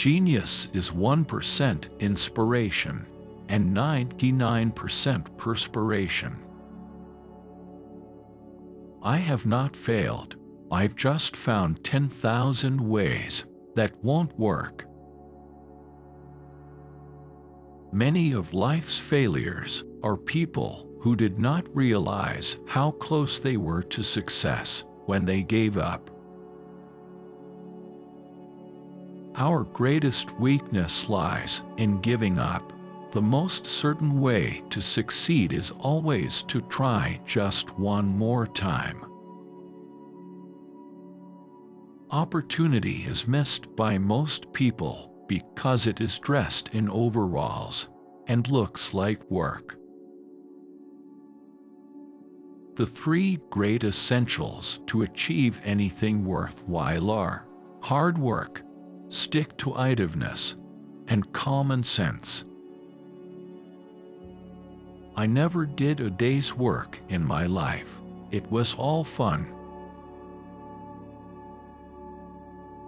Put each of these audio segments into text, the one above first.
Genius is 1% inspiration and 99% perspiration. I have not failed. I've just found 10,000 ways that won't work. Many of life's failures are people who did not realize how close they were to success when they gave up. Our greatest weakness lies in giving up. The most certain way to succeed is always to try just one more time. Opportunity is missed by most people because it is dressed in overalls and looks like work. The three great essentials to achieve anything worthwhile are hard work, stick-to-itiveness, and common sense. I never did a day's work in my life. It was all fun.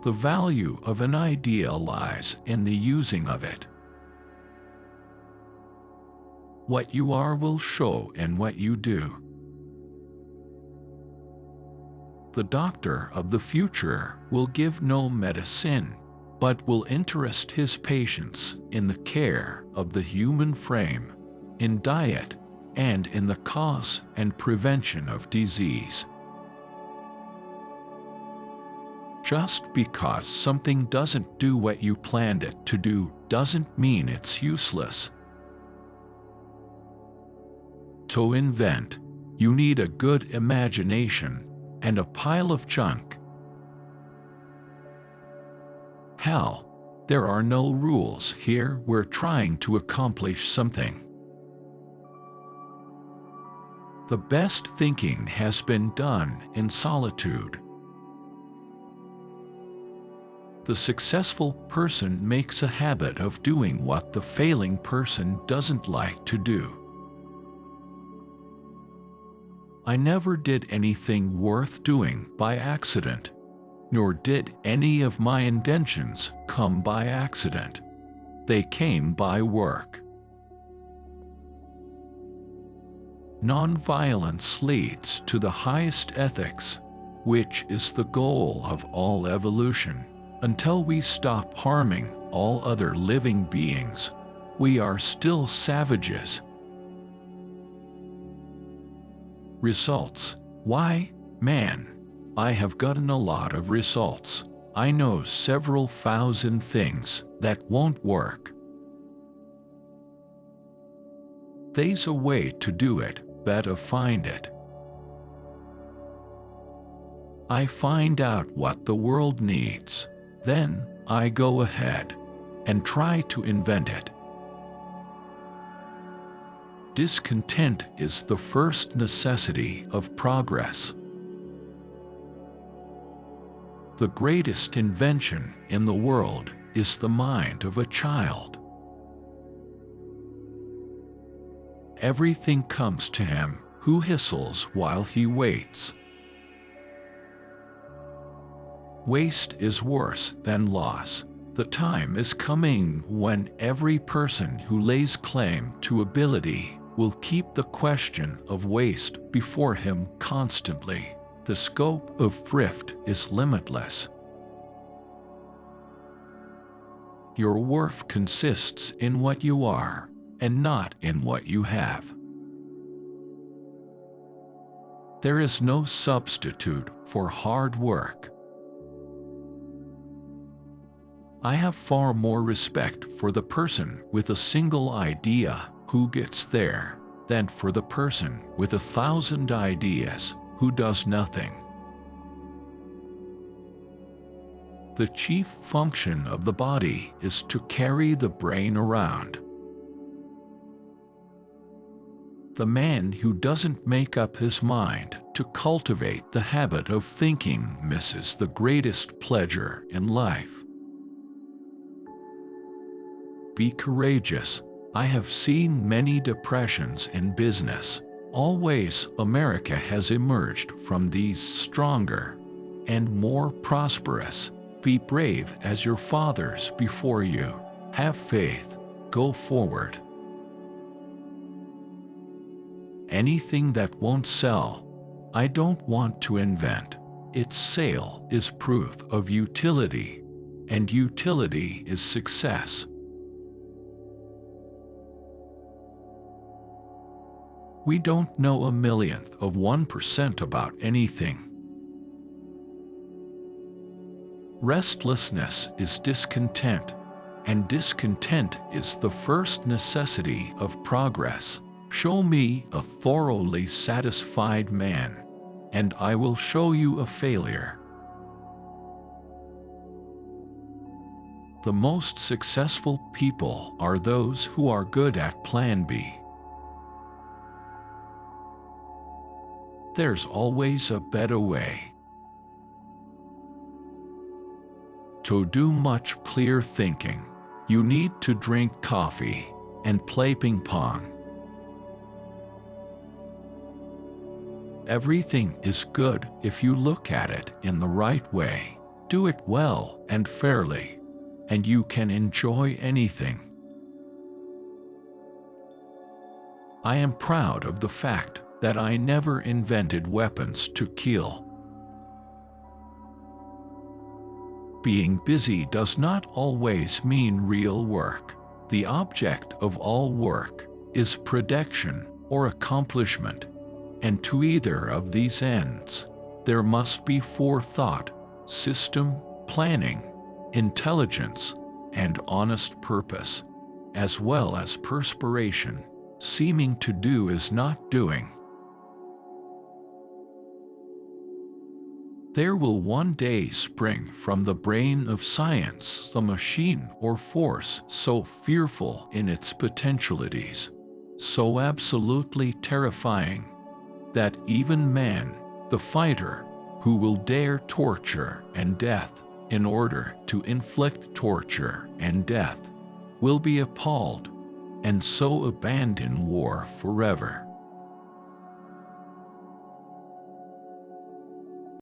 The value of an idea lies in the using of it. What you are will show in what you do. The doctor of the future will give no medicine, but will interest his patients in the care of the human frame, in diet, and in the cause and prevention of disease. Just because something doesn't do what you planned it to do doesn't mean it's useless. To invent, you need a good imagination and a pile of junk. Hell, there are no rules here. We're trying to accomplish something. The best thinking has been done in solitude. The successful person makes a habit of doing what the failing person doesn't like to do. I never did anything worth doing by accident, nor did any of my inventions come by accident. They came by work. Nonviolence leads to the highest ethics, which is the goal of all evolution. Until we stop harming all other living beings, we are still savages. Results. Why, man, I have gotten a lot of results. I know several thousand things that won't work. There's a way to do it, better find it. I find out what the world needs. Then, I go ahead and try to invent it. Discontent is the first necessity of progress. The greatest invention in the world is the mind of a child. Everything comes to him who whistles while he waits. Waste is worse than loss. The time is coming when every person who lays claim to ability will keep the question of waste before him constantly. The scope of thrift is limitless. Your worth consists in what you are, and not in what you have. There is no substitute for hard work. I have far more respect for the person with a single idea who gets there than for the person with 1,000 ideas who does nothing. The chief function of the body is to carry the brain around. The man who doesn't make up his mind to cultivate the habit of thinking misses the greatest pleasure in life. Be courageous. I have seen many depressions in business. Always, America has emerged from these stronger and more prosperous Be brave as your fathers before you. Have faith. Go forward. Anything that won't sell, I don't want to invent. Its sale is proof of utility, and utility is success. We don't know a millionth of 1% about anything. Restlessness is discontent, and discontent is the first necessity of progress. Show me a thoroughly satisfied man, and I will show you a failure. The most successful people are those who are good at Plan B. There's always a better way. To do much clear thinking, you need to drink coffee and play ping pong. Everything is good if you look at it in the right way. Do it well and fairly, and you can enjoy anything. I am proud of the fact that I never invented weapons to kill. Being busy does not always mean real work. The object of all work is production or accomplishment, and to either of these ends, there must be forethought, system, planning, intelligence, and honest purpose, as well as perspiration. Seeming to do is not doing. There will one day spring from the brain of science the machine or force so fearful in its potentialities, so absolutely terrifying, that even man, the fighter, who will dare torture and death in order to inflict torture and death, will be appalled, and so abandon war forever.